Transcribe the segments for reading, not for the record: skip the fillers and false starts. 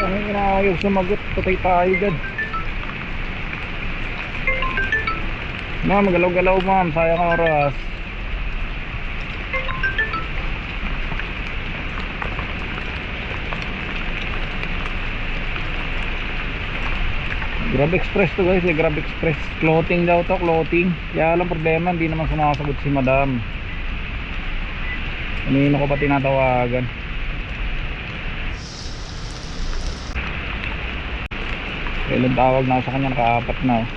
Ang inaayos sumagot, patay tayo dyan. Ma'am, galaw-galaw ma'am, sayang oras. Grab Express to guys, Grab Express. Clothing daw to, clothing. Kaya lang problema, hindi naman sumasagot si madam. Kanino ko pa tinatawagan. Kailan tawag na ako sa kanya, nakaapat na oh.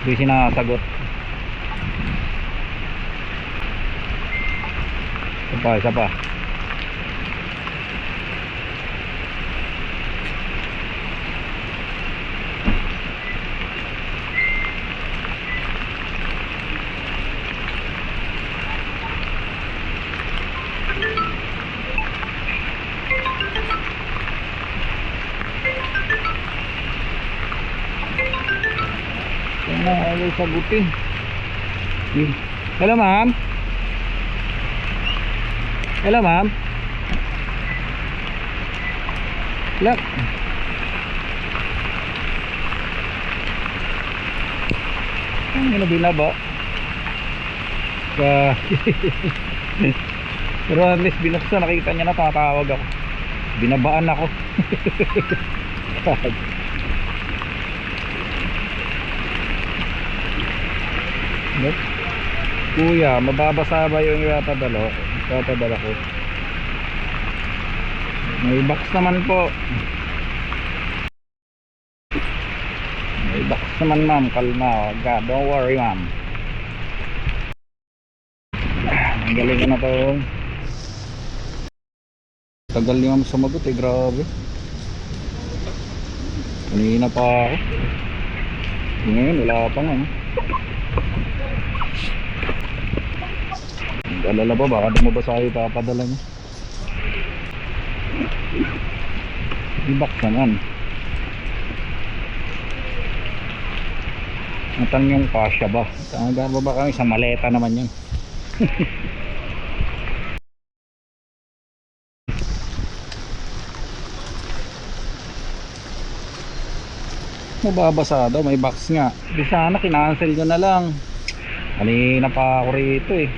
Hindi sinasagot. Isa pa. Ayaw sagutin. Hello ma'am. Hello ma'am. Hello. Ano binaba? Pero at least binuksan, nakita niya na, tatawag ako. Binabaan ako. Kuya, mababasa ba yung ipapadala ko? May box naman po. May box naman ma'am, kalma. God, don't worry ma'am. Ang galing ko na to. Tagal ni ma'am sumagot eh, grabe. Kanina pa ako. Ngayon, wala pa nga. Alala ba, baka dumabasa kayo papadala niya. I-box naman. Natang yung kasya ba? Gaba ba kami sa maleta naman yun. Mababasa daw, may box nga. Di sana kinancel ko na lang. Kanina pa ako rito eh.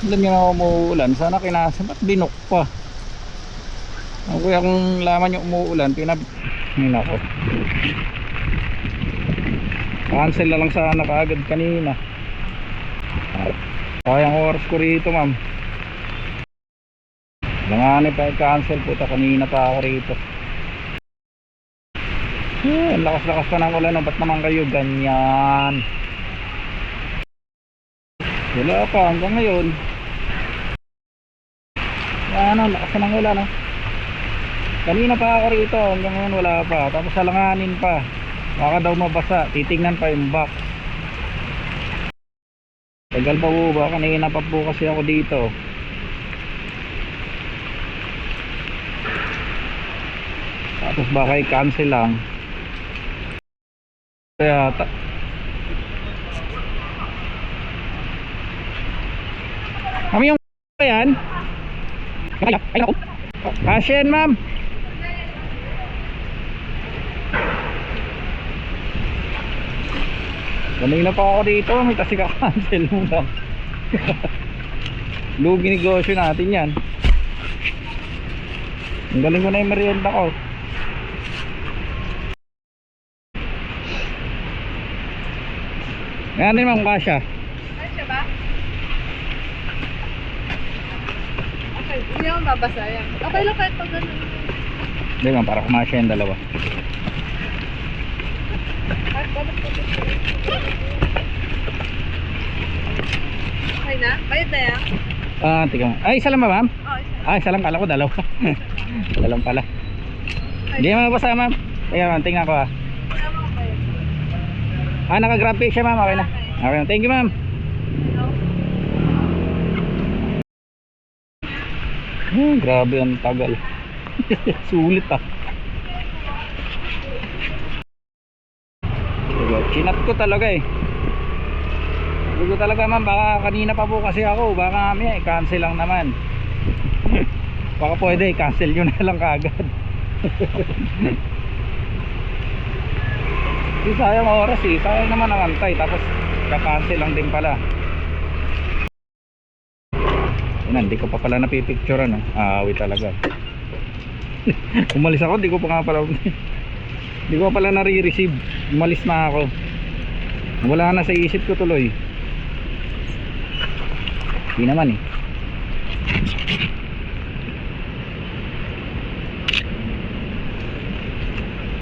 Alam nyo na umuulan, sana kinancel. Ba't binok pa? Kaya kung laman yung umuulan, yun ako. Cancel na lang sana kaagad kanina. Sayang oras ko rito ma'am. Langanin pa i-cancel po, kanina pa ako rito. Ang lakas-lakas pa ng ulan, ba't naman kayo ganyan? Wala pa hanggang ngayon. Ano, lakas pa ng ulan no? Kanina pa ako rito, hanggang ngayon wala pa. Tapos alanganin pa, baka daw mabasa. Titignan pa yung box. Tagal pa po ba? Kanina pa po kasi ako dito. Tapos baka i-cancel lang. Kaya kami yung yan. Ay ako. Kasyan ma'am. Kanina pa ako dito, may kasi ka-cancel mo lang. Lugi negosyo natin yan. Ang galing ko na yung merienda ko. Ngayon din ma'am, kasya. Kasya ba? Okay, hindi naman babasa yan. Okay lang kahit pag gano'n. Hindi ma'am, para kumasya yung dalawa. Kahit babas ko. Okay na? Bayad na yan? Tika mo. Ay, isa lang ba ma'am? Oo, isa. Ay, isa lang, kala ko dalawa. Isa lang pala. Hindi naman mabasa ma'am. Tingnan ma'am, tingnan ko Tama ko bayad. Naka-grab pay siya ma'am, okay na. Okay na, thank you ma'am. Grabe ang tagal. Sulit Chinat ko talaga eh. Sabi ko talaga ma'am, baka kanina pa po kasi ako, baka kami i-cancel lang naman. Baka pwede, cancel nyo na lang kagad. Di sayang oras eh, sayang naman ang antay, tapos kakancel lang din pala. Yan, hindi ko pa pala napipicturean eh. Awi talaga. Umalis ako, hindi ko pa nga pala hindi ko pa pala nare-receive. Umalis na ako. Wala na sa isip ko tuloy. Hindi naman eh.